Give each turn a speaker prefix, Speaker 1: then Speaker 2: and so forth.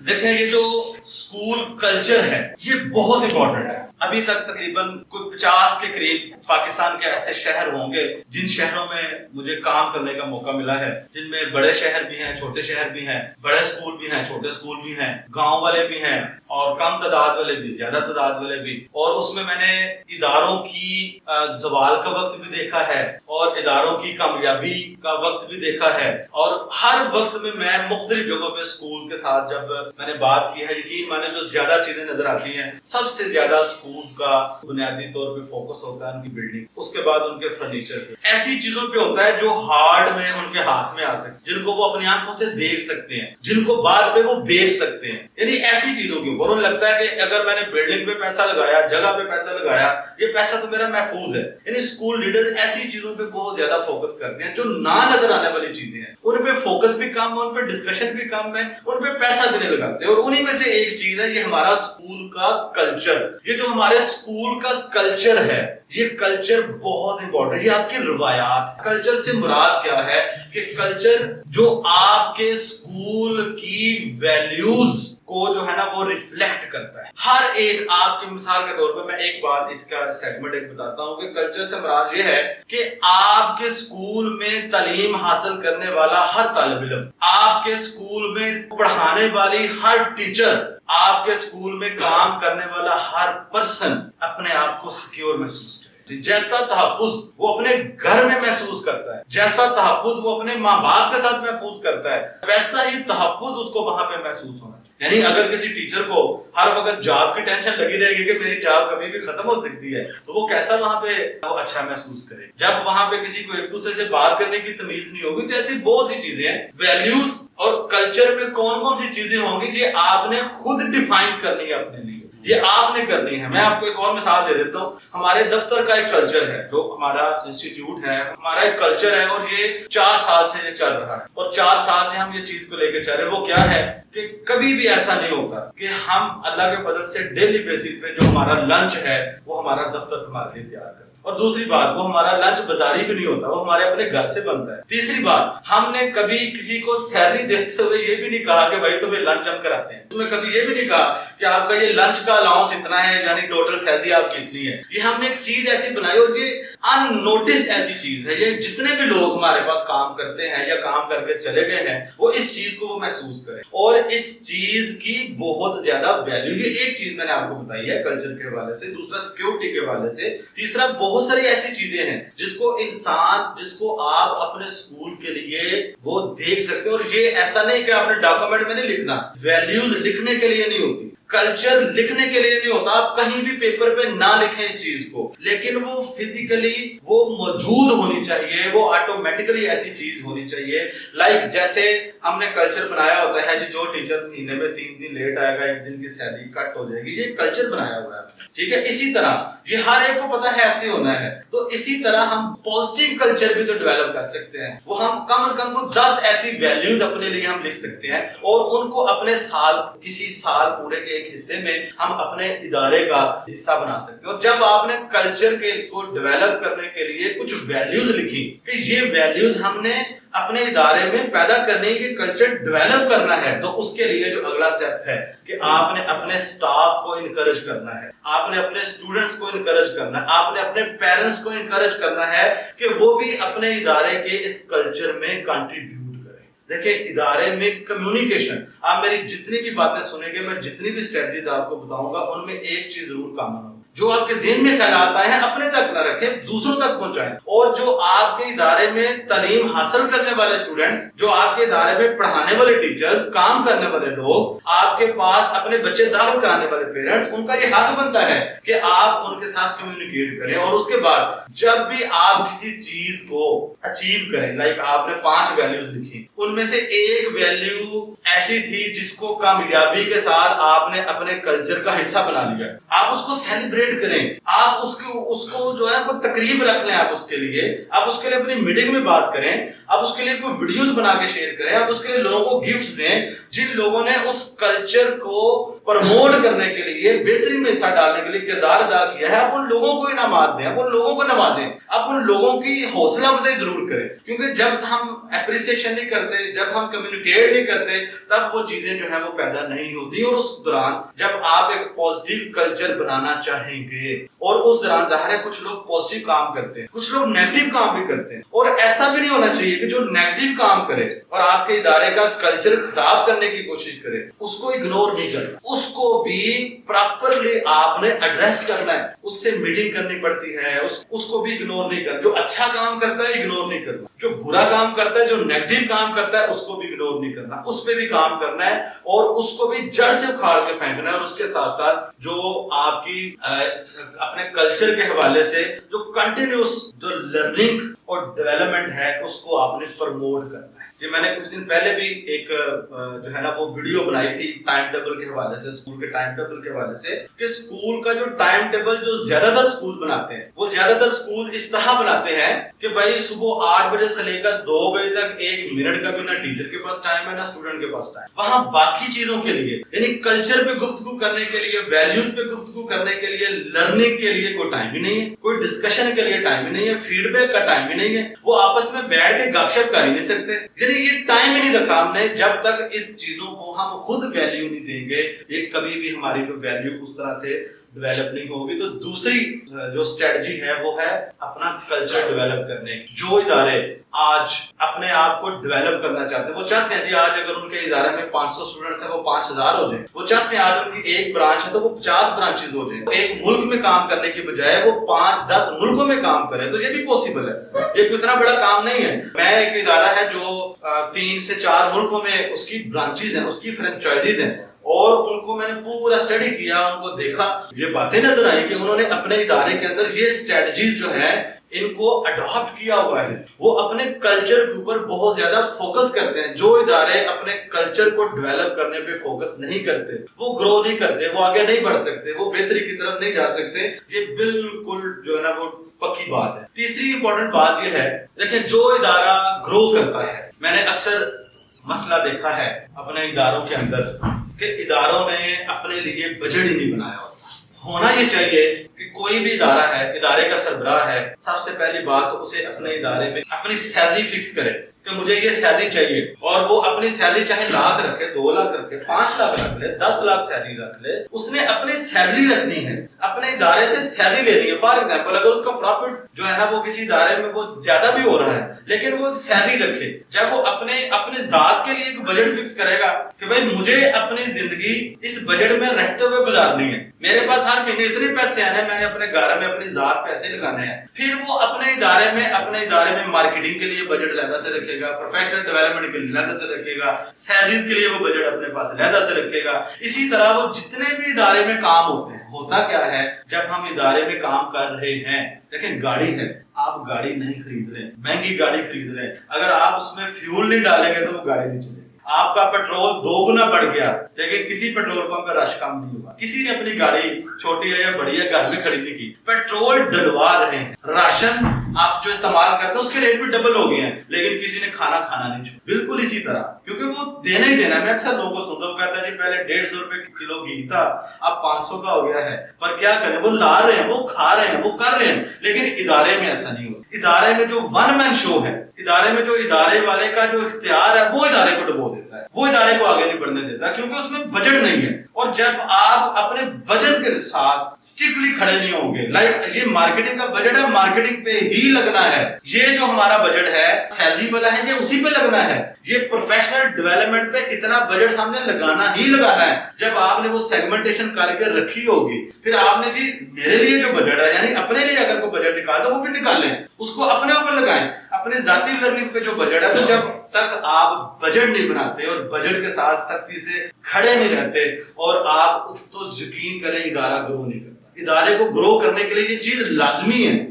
Speaker 1: دیکھیں یہ جو اسکول کلچر ہے یہ بہت امپورٹنٹ ہے. ابھی تک تقریباً کوئی 50 کے قریب پاکستان کے ایسے شہر ہوں گے جن شہروں میں مجھے کام کرنے کا موقع ملا ہے، جن میں بڑے شہر بھی ہیں، چھوٹے شہر بھی ہیں، بڑے اسکول بھی ہیں، چھوٹے اسکول بھی ہیں، گاؤں والے بھی ہیں اور کم تعداد والے بھی، زیادہ تعداد والے بھی. اور اس میں نے اداروں کی زوال کا وقت بھی دیکھا ہے اور اداروں کی کامیابی کا وقت بھی دیکھا ہے. اور ہر وقت میں مختلف جگہوں پہ اسکول کے ساتھ جب میں نے بات کی ہے، یقین مانے جو زیادہ چیزیں نظر آتی ہیں، سب سے زیادہ اسکول کا بنیادی طور پہ فوکس ہوتا ہے ان کی بلڈنگ، اس کے بعد ان کے فرنیچر پہ، ایسی چیزوں پہ ہوتا ہے جو ہارڈ میں ان کے ہاتھ میں آ سکتے، جن کو وہ اپنی آنکھوں سے دیکھ سکتے ہیں، جن کو بعد میں وہ بیچ سکتے ہیں. یعنی ایسی چیزوں کے اوپر انہیں لگتا ہے کہ اگر میں نے بلڈنگ پہ پیسہ لگایا، جگہ پہ پیسہ لگایا، یہ پیسہ تو میرا محفوظ ہے. یعنی اسکول لیڈر ایسی چیزوں پہ بہت زیادہ فوکس کرتے ہیں جو نہ نظر آنے والی چیزیں ہیں، ان پہ فوکس بھی کم ہے، ان پہ ڈسکشن بھی کم ہے، ان پہ پیسہ بھی نہیں لگاتے. اور انہی میں سے ایک چیز ہے یہ ہمارا اسکول کا کلچر. یہ جو ہمارے اسکول کا کلچر ہے، یہ کلچر بہت امپورٹنٹ. یہ آپ کی روایات، کلچر سے مراد کیا ہے کہ کلچر جو آپ کے اسکول کی ویلیوز کو جو ہے نا وہ ریفلیکٹ کرتا ہے. ہر ایک آپ کی مثال کے طور پہ میں ایک بات اس کا سیگمنٹ ایک بتاتا ہوں کہ کلچر سے مراد یہ ہے کہ آپ کے اسکول میں تعلیم حاصل کرنے والا ہر طالب علم، آپ کے اسکول میں پڑھانے والی ہر ٹیچر، آپ کے اسکول میں کام کرنے والا ہر پرسن اپنے آپ کو سیکیور محسوس کرے. جیسا تحفظ وہ اپنے گھر میں محسوس کرتا ہے، جیسا تحفظ وہ اپنے ماں باپ کے ساتھ محسوس کرتا ہے، ویسا ہی تحفظ اس کو وہاں پہ محسوس ہونا چاہیے. یعنی اگر کسی ٹیچر کو ہر وقت جاب کی ٹینشن لگی رہے گی کہ میری جاب کبھی بھی ختم ہو سکتی ہے، تو وہ کیسا وہاں پہ وہ اچھا محسوس کرے. جب وہاں پہ کسی کو ایک دوسرے سے بات کرنے کی تمیز نہیں ہوگی، تو ایسی بہت سی چیزیں ہیں. ویلیوز اور کلچر میں کون کون سی چیزیں ہوں گی یہ آپ نے خود ڈیفائن کرنی ہے اپنے لیے، یہ آپ نے کرنی ہے. میں آپ کو ایک اور مثال دے دیتا ہوں. ہمارے دفتر کا ایک کلچر ہے، جو ہمارا انسٹیٹیوٹ ہے، ہمارا ایک کلچر ہے اور یہ 4 سال سے یہ چل رہا ہے. اور 4 سال سے ہم یہ چیز کو لے کے چل رہے ہیں. وہ کیا ہے کہ کبھی بھی ایسا نہیں ہوتا کہ ہم اللہ کے فضل سے ڈیلی بیسس پہ جو ہمارا لنچ ہے وہ ہمارا دفتر ہمارے لیے تیار کرتا ہے. اور دوسری بات، وہ ہمارا لنچ بازاری بھی نہیں ہوتا، وہ ہمارے اپنے گھر سے بنتا ہے. تیسری بات، ہم نے کبھی کسی کو سیلری دیتے ہوئے یہ بھی نہیں کہا کہ بھائی تمہیں لنچ ہم کراتے ہیں. تمہیں کبھی یہ بھی نہیں کہا کہ آپ کا یہ لنچ کا الاؤنس اتنا ہے، یعنی ٹوٹل سیلری آپ کی اتنی ہے. یہ ہم نے ایک چیز ایسی بنائی اور یہ ان نوٹسڈ ایسی چیز ہے. یہ جتنے بھی لوگ ہمارے پاس کام کرتے ہیں یا کام کر کے چلے گئے ہیں، وہ اس چیز کو وہ محسوس کریں اور اس چیز کی بہت زیادہ ویلیو. یہ ایک چیز میں نے آپ کو بتائی ہے کلچر کے حوالے سے. دوسرا سیکیورٹی کے حوالے سے. تیسرا بہت ساری ایسی چیزیں ہیں جس کو آپ اپنے اسکول کے لیے وہ دیکھ سکتے ہیں. اور یہ ایسا نہیں کہ آپ نے ڈاکومنٹ میں نہیں لکھنا، ویلیوز لکھنے کے لیے نہیں ہوتی، کلچر لکھنے کے لیے نہیں ہوتا. آپ کہیں بھی پیپر پہ نہ لکھیں اس چیز کو، لیکن وہ فزیکلی وہ موجود ہونی چاہیے، وہ آٹومیٹکلی ایسی چیز ہونی چاہیے. لائک جیسے ہم نے کلچر بنایا ہوتا ہے جو ٹیچر مہینے میں 3 دن لیٹ آئے گا، 1 دن کی سیلری کٹ ہو جائے گی، یہ کلچر بنایا ہوا ہے. ٹھیک ہے، اسی طرح یہ ہر ایک کو پتا ہے ایسے ہونا ہے. تو اسی طرح ہم پازیٹیو کلچر بھی تو ڈیولپ کر سکتے ہیں. وہ ہم کم از کم 10 ایسی ویلیوز اپنے لیے ہم لکھ سکتے ہیں اور ان کو اپنے کسی سال پورے کے ایک حصے میں ہم اپنے ادارے کا حصہ بنا سکتے ہیں. اور جب آپ نے کلچر کو ڈیولپ کرنے کے لیے کچھ ویلیوز لکھی کہ یہ ویلیوز ہم نے اپنے ادارے میں پیدا کرنے کے کلچر ڈیولپ کرنا ہے، تو اس کے لیے جو اگلا سٹیپ ہے کہ آپ نے اپنے سٹاف کو انکریج کرنا ہے، آپ نے اپنے اسٹوڈنٹس کو انکریج کرنا ہے، آپ نے اپنے پیرنٹس کو انکریج کرنا ہے کہ وہ بھی اپنے ادارے کے اس کلچر میں کنٹریبیوٹ کریں. دیکھیں ادارے میں کمیونیکیشن، آپ میری جتنی بھی باتیں سنیں گے، میں جتنی بھی اسٹریٹجیز آپ کو بتاؤں گا، ان میں ایک چیز ضرور کامن ہوگی. جو آپ کے ذہن میں خیالات آئے ہیں اپنے تک نہ رکھیں، دوسروں تک پہنچائیں. اور جو آپ کے ادارے میں تعلیم حاصل کرنے والے اسٹوڈنٹس، جو آپ کے ادارے میں پڑھانے والے ٹیچرز، کام کرنے والے لوگ، آپ کے پاس اپنے بچے داخل کرانے والے پیرنٹس، ان کا یہ حق بنتا ہے کہ آپ ان کے ساتھ کمیونیکیٹ کریں. اور اس کے بعد جب بھی آپ کسی چیز کو اچیو کریں، لائک آپ نے 5 ویلیوز لکھی، ان میں سے ایک ویلیو ایسی تھی جس کو کامیابی کے ساتھ آپ نے اپنے کلچر کا حصہ بنا لیا، آپ اس کو سیلیبریٹ سیلیبریٹ کریں, آپ اس کو جو ہے کوئی تقریب رکھ لیں, آپ اس کے لیے اپنی میٹنگ میں بات کریں, آپ اس کے لیے کوئی ویڈیوز بنا کے شیئر کریں, آپ اس کے لیے لوگوں کو گفٹس دیں جن لوگوں نے اس کلچر کو پروموٹ کرنے کے لیے بہترین میں حصہ ڈالنے کے لیے کردار ادا کیا ہے. آپ ان لوگوں کو انعامات دیں, آپ ان لوگوں کو نوازیں, آپ ان لوگوں کی حوصلہ افزائی ضرور کریں, کیونکہ جب ہم اپریسیشن نہیں کرتے, جب ہم کمیونیکیٹ نہیں کرتے, تب وہ چیزیں جو ہیں وہ پیدا نہیں ہوتی. اور اس دوران جب آپ ایک پازیٹیو کلچر بنانا چاہیں گے, اور اس دوران ظاہر ہے کچھ لوگ پازیٹیو کام کرتے ہیں, کچھ لوگ نیگیٹو کام بھی کرتے ہیں, اور ایسا بھی نہیں ہونا چاہیے کہ جو نیگیٹو کام کرے اور آپ کے ادارے کا کلچر خراب کرنے کی کوشش کرے اس کو اگنور نہیں کرنا, اس کو بھی پراپرلی آپ نے ایڈریس کرنا ہے, اس سے میٹنگ کرنی پڑتی ہے, اس کو بھی اگنور نہیں کرنا. جو اچھا کام کرتا ہے اگنور نہیں کرنا, جو برا کام کرتا ہے, جو نیگیٹو کام کرتا ہے اس کو بھی اگنور نہیں کرنا, اس پہ بھی کام کرنا ہے اور اس کو بھی جڑ سے اکھاڑ کے پھینکنا ہے. اور اس کے ساتھ ساتھ جو آپ کی اپنے کلچر کے حوالے سے جو کنٹینیوس جو لرننگ اور ڈیولپمنٹ ہے اس کو آپ نے پروموٹ کرنا ہے. یہ میں نے کچھ دن پہلے بھی ایک جو ہے نا وہ ویڈیو بنائی تھی ٹائم ٹیبل کے حوالے سے, اسکول کے ٹائم ٹیبل کے حوالے سے, کہ اسکول کا جو ٹائم ٹیبل جو زیادہ تر اسکول بناتے ہیں وہ زیادہ تر اسکول اس طرح بناتے ہیں کہ بھائی صبح 8 بجے سے لے کر 2 بجے تک 1 منٹ کا بھی نہ ٹیچر کے پاس ٹائم ہے نہ اسٹوڈنٹ کے پاس ٹائم. وہاں باقی چیزوں کے لیے یعنی کلچر پہ گفتگو کرنے کے لیے, ویلیوز پہ گفتگو کرنے کے لیے, لرننگ کے لیے کوئی ٹائم ہی نہیں ہے, کوئی ڈسکشن کے لیے ٹائم ہی نہیں ہے, فیڈ بیک کا ٹائم ہی نہیں ہے. وہ آپس میں بیٹھ کے گپ شپ کر ہی نہیں سکتے. یہ ٹائم ہی نہیں رکھا ہم نے. جب تک اس چیزوں کو ہم خود ویلیو نہیں دیں گے, یہ کبھی بھی ہماری جو ویلیو اس طرح سے ڈیولپ نہیں ہوگی. تو دوسری جو اسٹریٹجی ہے وہ ہے اپنا کلچر ڈیولپ کرنے کی. جو ادارے آج اپنے آپ کو ڈیولپ کرنا چاہتے ہیں, وہ چاہتے ہیں جی آج اگر ان کے ادارے میں 500 اسٹوڈنٹس ہیں وہ 5000 ہو جائیں, وہ چاہتے ہیں آج ان کی ایک برانچ ہے تو وہ 50 برانچز ہو جائیں. ایک ملک میں کام کرنے کی بجائے وہ 5-10 ملکوں میں کام کریں, تو یہ بھی پاسبل ہے. یہ کوئی اتنا بڑا کام نہیں ہے. میں ایک ادارہ ہے جو 3 سے 4 ملکوں میں اس کی برانچز ہیں, اس کی فرینچائزیز ہیں, اور ان کو میں نے پورا اسٹڈی کیا, ان کو دیکھا, یہ باتیں نظر آئی کہ انہوں نے اپنے ادارے کے اندر یہ اسٹریٹجیز جو ہیں ان کو اڈاپٹ کیا ہوا ہے. وہ اپنے کلچر کے اوپر بہت زیادہ فوکس کرتے ہیں. جو ادارے اپنے کلچر کو ڈیولپ کرنے پہ فوکس نہیں کرتے وہ گرو نہیں کرتے, وہ آگے نہیں بڑھ سکتے, وہ بہتری کی طرف نہیں جا سکتے. یہ بالکل جو ہے نا وہ پکی بات ہے. تیسری امپورٹنٹ بات یہ ہے, دیکھیں جو ادارہ گرو کرتا ہے, میں نے اکثر مسئلہ دیکھا ہے اپنے اداروں کے اندر کہ اداروں نے اپنے لیے بجٹ ہی نہیں بنایا ہوتا. ہونا یہ چاہیے کہ کوئی بھی ادارہ ہے, ادارے کا سربراہ ہے, سب سے پہلی بات تو اسے اپنے ادارے میں اپنی سیلری فکس کرے کہ مجھے یہ سیلری چاہیے, اور وہ اپنی سیلری چاہے لاکھ رکھے, 2 لاکھ رکھے, 5 لاکھ رکھ لے, 10 لاکھ سیلری رکھ لے, اس نے اپنی سیلری رکھنی ہے, اپنے ادارے سے سیلری لینی ہے. فار ایگزامپل اگر اس کا پروفٹ جو ہے نا وہ کسی ادارے میں وہ زیادہ بھی ہو رہا ہے لیکن وہ سیلری رکھے, جب وہ اپنے ذات کے لیے ایک بجٹ فکس کرے گا کہ بھائی مجھے اپنی زندگی اس بجٹ میں رہتے ہوئے گزارنی ہے, میرے پاس ہر مہینے اتنے پیسے آنے ہیں, میں نے اپنے گھر میں اپنی ذات پیسے لگانے ہیں. پھر وہ اپنے ادارے میں مارکیٹنگ کے لیے بجٹ علیحدہ سے رکھے گا, پروفیشنل ڈیولپمنٹ کے لیے علیحدہ سے رکھے گا, سیلریز کے لیے وہ بجٹ اپنے پاس علیحدہ سے رکھے گا. اسی طرح وہ جتنے بھی ادارے میں کام ہوتے ہیں, ہوتا کیا ہے جب ہم ادارے میں کام کر رہے ہیں, دیکھیں گاڑی ہے, آپ گاڑی نہیں خرید رہے, مہنگی گاڑی خرید رہے, اگر آپ اس میں فیول نہیں ڈالیں گے تو وہ گاڑی نہیں چلے گی. آپ کا پیٹرول 2 گنا بڑھ گیا لیکن کسی پیٹرول پمپ کا رش کم نہیں ہوا. کسی نے اپنی گاڑی چھوٹی ہے یا بڑی ہے گھر میں کھڑی نہیں کی, پیٹرول ڈلوا رہے ہیں, راشن آپ جو استعمال کرتے ہیں اس کے ریٹ بھی ڈبل ہو گئے ہیں لیکن کسی نے کھانا نہیں چھوڑا. بالکل اسی طرح, کیونکہ وہ دینا ہی دینا. میں اکثر لوگوں کو سنتا ہوں کہتا ہے جی پہلے 150 روپے کلو گھی تھا اب 500 کا ہو گیا ہے, پر کیا کریں, وہ لا رہے ہیں, وہ کھا رہے ہیں, وہ کر رہے ہیں, لیکن ادارے میں ایسا نہیں ہوتا. ادارے میں جو ون مین شو ہے, ادارے میں جو ادارے والے کا جو اختیار ہے وہ ادارے کو ڈبو دیتا ہے, وہ ادارے کو آگے نہیں بڑھنے دیتا, کیونکہ اس میں بجٹ نہیں ہے. اور جب آپ اپنے بجٹ کے ساتھ سٹرکٹلی کھڑے نہیں ہوں گے, لائک یہ مارکیٹنگ کا بجٹ ہے, مارکیٹنگ پہ ہی لگنا ہے, یہ جو ہمارا بجٹ ہے سیلری والا ہے یہ اسی پہ لگنا ہے, یہ پروفیشنل ڈیولپمنٹ پہ اتنا بجٹ ہم نے لگانا ہی لگانا ہے. جب آپ نے وہ سیگمنٹیشن کر کے رکھی ہوگی, پھر آپ نے جی میرے لیے جو بجٹ ہے یعنی اپنے لیے اگر کوئی بجٹ نکالا وہ بھی نکالیں, اس کو اپنے اوپر لگائیں, اپنے ذاتی لرننگ پہ جو بجٹ ہے. تو جب تک آپ بجٹ نہیں بناتے اور بجٹ کے ساتھ سختی سے کھڑے نہیں رہتے, اور آپ اس تو یقین کریں ادارہ گرو نہیں کرتا. ادارے کو گرو کرنے کے لیے یہ چیز لازمی ہے